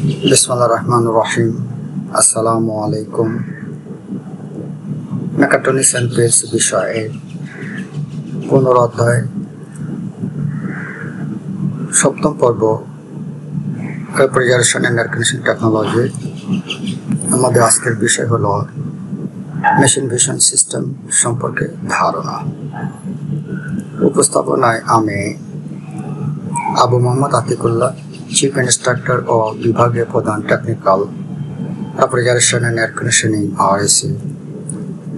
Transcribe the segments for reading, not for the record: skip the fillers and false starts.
बिस्मिल्लाहिर्रहमानिर्रहीम। अस्सलामु आलैकुम। Mechatronics and PLC বিষয়ে 15 অধ্যায় 7ম পর্ব refrigeration and air conditioning technology. আমাদের আজকের বিষয় হলো মেশিন ভিশন সিস্টেম সম্পর্কে ধারণা। উপস্থাপনায় আমি আবু মোহাম্মদ আতিকুল্লাহ, চিফ ইন্সট্রাক্টর ও বিভাগীয় প্রধান technical refrigeration and air conditioning RAC,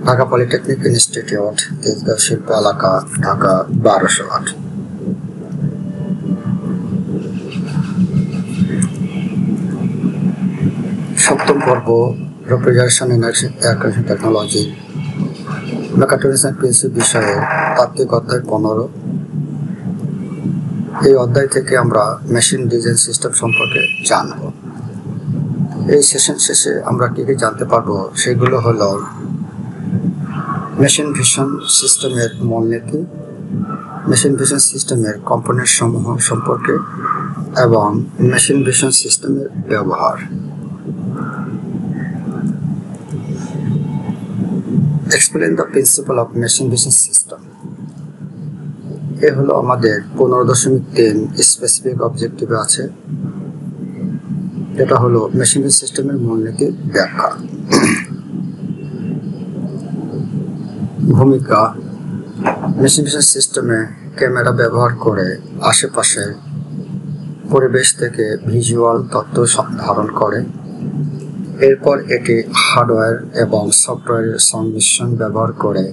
Dhaka polytechnic institute, Tejgaon শিল্প এলাকা, ঢাকা 1208। সপ্তম পর্ব refrigeration and air conditioning technology, mechatronics and PLC বিষয়ে তাত্ত্বিক অধ্যায় 15। এই অধ্যায় থেকে আমরা মেশিন ডিজাইন সিস্টেম সম্পর্কে জানব। এই সেশন শেষে আমরা কী কী জানতে পারবো সেগুলো হলো মেশিন ভিশন সিস্টেমের মূলনীতি, মেশিন ভিশন সিস্টেমের কম্পোনেন্ট সমূহ সম্পর্কে এবং মেশিন ভিশন সিস্টেমের ব্যবহার। Explain the principle of machine vision system. এ হলো আমাদের 15.3 স্পেসিফিক অবজেক্টিভে আছে, যেটা হলো মেশিন ভিশন সিস্টেমের মূলনীতির ব্যাখ্যা। ভূমিকা: মেশিন ভিশন সিস্টেমে ক্যামেরা ব্যবহার করে আশেপাশের পরিবেশ থেকে ভিজুয়াল তথ্য ধারণ করে। এরপর এটি হার্ডওয়্যার এবং সফটওয়্যারের সংমিশ্রণ ব্যবহার করে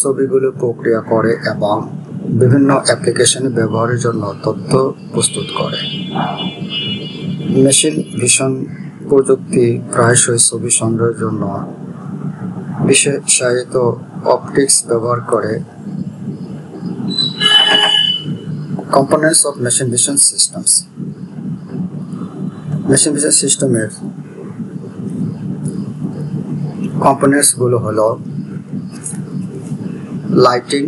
ছবিগুলো প্রক্রিয়া করে এবং বিভিন্ন অ্যাপ্লিকেশনে ব্যবহারের জন্য তথ্য প্রস্তুত করে। মেশিন ভিশন প্রযুক্তি প্রায়শই ছবি সংগ্রহের জন্য বিশেষায়িত অপটিক্স ব্যবহার করে। Components of machine vision systems. Machine vision সিস্টেমের কম্পোনেন্টসগুলো হলো লাইটিং,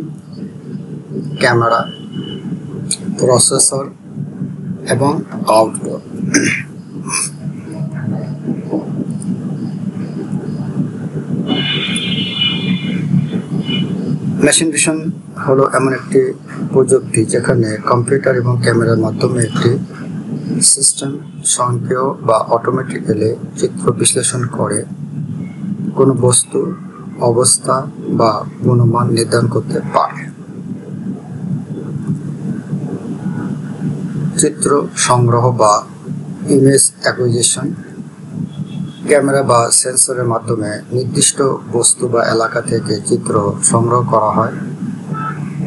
ক্যামেরা, প্রসেসর এবং আউটপুট। মেশিন ভিশন হলো এমন একটি প্রযুক্তি যেখানে কম্পিউটার এবং ক্যামেরার মাধ্যমে একটি সিস্টেম স্বয়ংক্রিয় বা অটোমেটিক্যালি চিত্র বিশ্লেষণ করে কোনো বস্তু, অবস্থা বা গুণমান নির্ধারণ করতে পারে। চিত্র সংগ্রহ বা ইমেজ অ্যাকুইজিশন: ক্যামেরা বা সেন্সরের মাধ্যমে নির্দিষ্ট বস্তু বা এলাকা থেকে চিত্র সংগ্রহ করা হয়।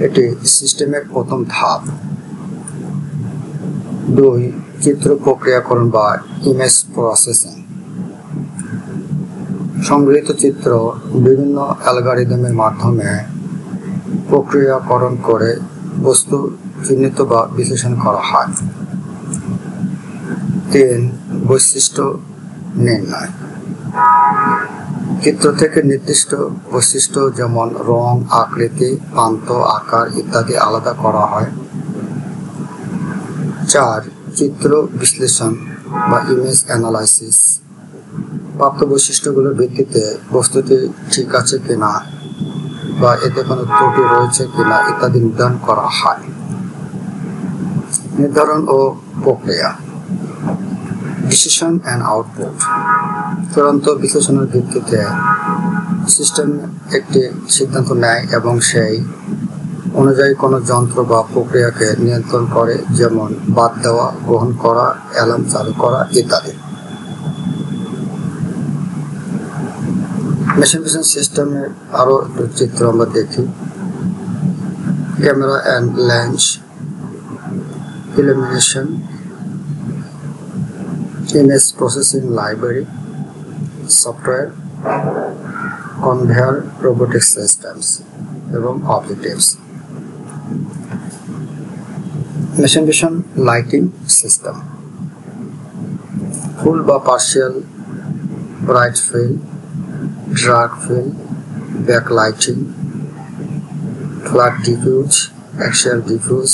এটি সিস্টেমের প্রথম ধাপ। 2. চিত্র প্রক্রিয়াকরণ বা ইমেজ প্রসেসিং: সংগৃহীত চিত্র বিভিন্ন অ্যালগরিদমের মাধ্যমে প্রক্রিয়াকরণ করে বস্তু চিহ্নিত বা বিশ্লেষণ করা হয়। 3. বৈশিষ্ট্য নির্ণয়: চিত্র থেকে নির্দিষ্ট বৈশিষ্ট্য যেমন রং, আকৃতি, প্রান্ত, আকার ইত্যাদি আলাদা করা হয়। 4. চিত্র বিশ্লেষণ বা ইমেজ অ্যানালাইসিস: প্রাপ্ত বৈশিষ্ট্যগুলোর ভিত্তিতে বস্তুটি ঠিক আছে কিনা বা এতে কোনো ত্রুটি রয়েছে কিনা ইত্যাদি নির্ধারণ করা হয়। নির্ধারণ ও প্রক্রিয়া: ডিসিশন অ্যান্ড আউটপুট: চূড়ান্ত বিশ্লেষণের ভিত্তিতে সিস্টেম একটি সিদ্ধান্ত নেয় এবং সেই অনুযায়ী কোনো যন্ত্র বা প্রক্রিয়াকে নিয়ন্ত্রণ করে, যেমন বাদ দেওয়া, গ্রহণ করা, অ্যালার্ম চালু করা ইত্যাদি। মেশিন ভিশন সিস্টেমের আরও একটু চিত্র আমরা দেখি। Camera and lens, illumination, image processing library, software, conveyor, robotic systems এবং objectives. Machine vision lighting system: full বা partial bright field, dark field, backlighting, flat diffuse, axial diffuse,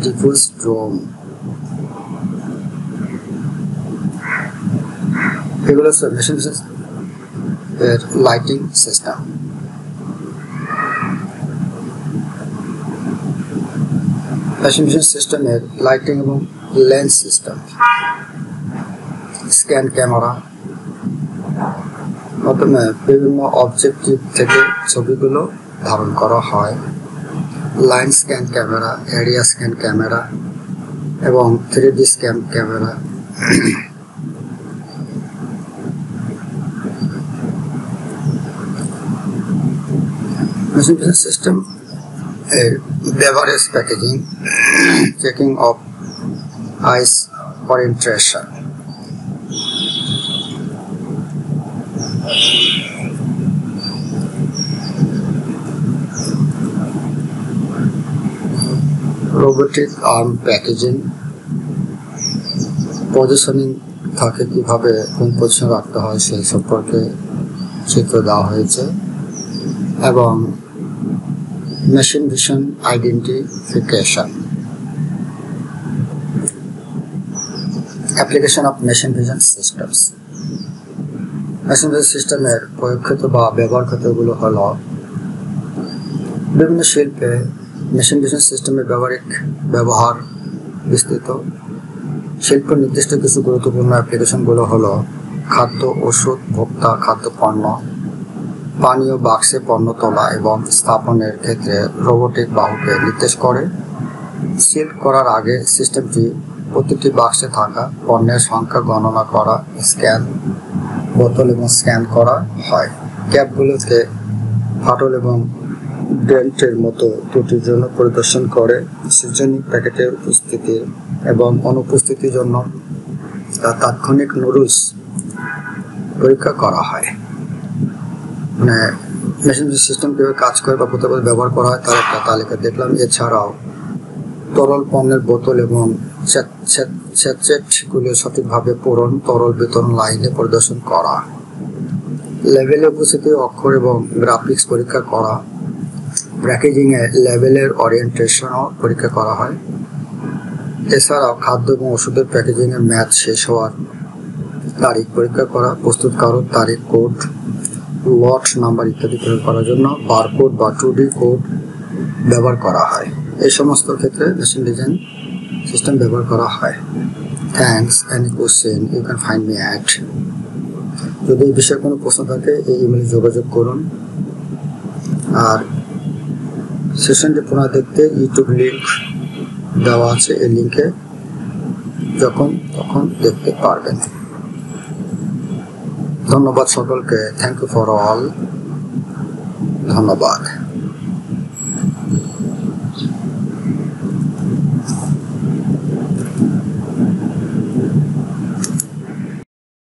diffuse dome. এগুলো হচ্ছে মেশিন এর লাইটিং সিস্টেম। মেশিন সিস্টেমের lighting এবং lens system, scan camera মাধ্যমে বিভিন্ন objective থেকে ছবিগুলো ধারণ করা হয়। Line scan camera, area scan camera এবং 3D scan camera. Machine system এর beverage packaging, checking of ice orientation, robotic arm packaging, positioning থাকে কিভাবে কোন পজিশন রাখতে হয় সেই সম্পর্কে চিত্র দেওয়া হয়েছে, এবং machine vision identification. Application of machine vision systems. Machine vision সিস্টেমের প্রয়োগক্ষেত্র বা ব্যবহারক্ষেত্রগুলো হল বিভিন্ন শিল্পে মেশিন ভিশন সিস্টেমের ব্যবহার বিস্তৃত। শিল্প নির্দিষ্ট কিছু গুরুত্বপূর্ণ অ্যাপ্লিকেশনগুলো হলো খাদ্য, ওষুধ, ভোক্তা, খাদ্যপণ্য, পানীয় বাক্সে পণ্য তোলা এবং স্থাপনের ক্ষেত্রে রোবোটিক বাহুকে নির্দেশ করে। সিল করার আগে সিস্টেমটি প্রতিটি বাক্সে থাকা পণ্যের সংখ্যা গণনা করা, স্ক্যান বোতল এবং স্ক্যান করা হয়। ক্যাপগুলোকে ফাটল এবং ডেন্টের মতো ত্রুটির জন্য পরিদর্শন করে সিজনিং প্যাকেটের উপস্থিতি এবং অনুপস্থিতির জন্য তাৎক্ষণিক নুডলস পরীক্ষা করা হয়। মানে মেশিন সিস্টেম কীভাবে কাজ করে বা কোথাও ব্যবহার করা হয় তার একটা তালিকা দেখলাম। এছাড়াও তরল পণ্যের বোতল এবং স্যাচেটগুলো সঠিকভাবে পূরণ, তরল বিতরণ লাইনে পরিদর্শন করা, লেভেলে উপস্থিতি অক্ষর এবং গ্রাফিক্স পরীক্ষা করা, প্যাকেজিংয়ে লেভেলের ওরিয়েন্টেশনও পরীক্ষা করা হয়। এছাড়াও খাদ্য এবং ওষুধের প্যাকেজিংয়ের মেয়াদ শেষ হওয়ার তারিখ পরীক্ষা করা, প্রস্তুতকারক তারিখ, কোড, লট নাম্বার ইত্যাদি প্রয়োগ করার জন্য বারকোড বা 2D কোড ব্যবহার করা হয়। এই সমস্ত ক্ষেত্রে মেশিন ডিজাইন সিস্টেম ব্যবহার করা হয়। Thanks. Any question you can find me at. যদি এই বিষয়ে কোনো প্রশ্ন থাকে এই ইমেলে যোগাযোগ করুন। আর সেশনটি পুনঃ দেখতে ইউটিউব লিঙ্ক দেওয়া আছে, এই লিঙ্কে যখন তখন দেখতে পারবেন। ধন্যবাদ সকলকে। Thank you for all. ধন্যবাদ।